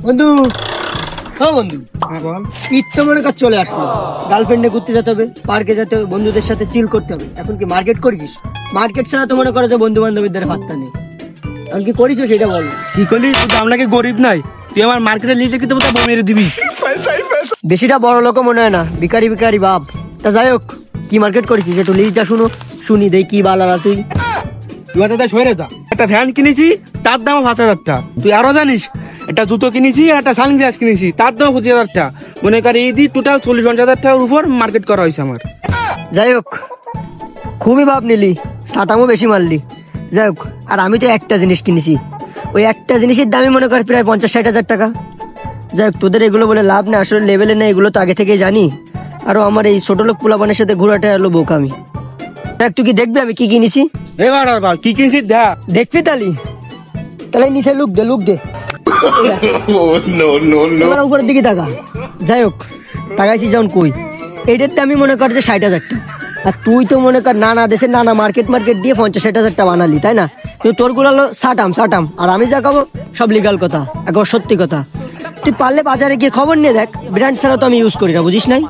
বন্ধু, হ্যাঁ বন্ধু, ঈদ তো মনে কর চলে আসলো, গার্লফ্রেন্ডে ঘুরতে যেতে হবে, পার্কে যেতে হবে, বন্ধুদের সাথে চিল করতে হবে। এখন কি মার্কেট করেছিস? মার্কেট ছাড়া তো মনে করো যে বন্ধু বান্ধবীর দ্বারা পাত্তা নেই। এখন কি করিস সেটা বল। কি করলি? তুই আমরা কি গরিব নাই? তুই আমার মার্কেটে লিজে কি তোমরা মেরে দিবি? বেশিটা বড় লোক মনে হয় না, ভিখারি ভিখারি বাপ। তা যাই হোক, কি মার্কেট করেছিস একটু লিস্টটা শুনি দেই কি বালালা তুই। তুই একটা সরে যা। একটা ফ্যান কিনেছি, তার দাম 5,000 টাকা। তুই আরো জানিস, একটা জুতো কিনেছি, একটা সানগ্লাস কিনেছি, তার দাম 25,000 টাকা। মনে কর এই দিয়ে টোটাল 40-50,000 টাকার উপর মার্কেট করা হয়েছে আমার। যাই হোক, খুবই ভাব নিলি, সাটামও বেশি মারলি। যাই হোক, আর আমি তো একটা জিনিস কিনেছি, ওই একটা জিনিসের দামই মনে কর প্রায় 50-60 হাজার টাকা। যাই হোক, তোদের এগুলো বলে লাভ নেই, আসলে লেভেলে নেই, এগুলো তো আগে থেকেই জানি। আরো আমার এই ছোট লোক পোলাপানের সাথে ঘোরাটা হলো বোকামি। দেখ, তুই কি দেখবি আমি কি কিনেছি? এবার আর বল, কি কিনেছিস দেখ। দেখবি তাহলে নিচে লুক দে এবার উপরের দিকে তাকা। যাই হোক, তাকাইছি যখন কই, এইটার আমি মনে কর যে 60,000 টাকা। আর তুই তো মনে কর নানা দেশের নানা মার্কেট দিয়ে 50-60 হাজার টাকা বানালি, তাই না? কিন্তু তোর গুলো হলো সাটাম, আর আমি যা খাবো সব লিগাল কথা, একবার সত্যি কথা। তুই পারলে বাজারে গিয়ে খবর নিয়ে দেখ, ব্র্যান্ড ছাড়া তো আমি ইউজ করি না, বুঝিস নাই?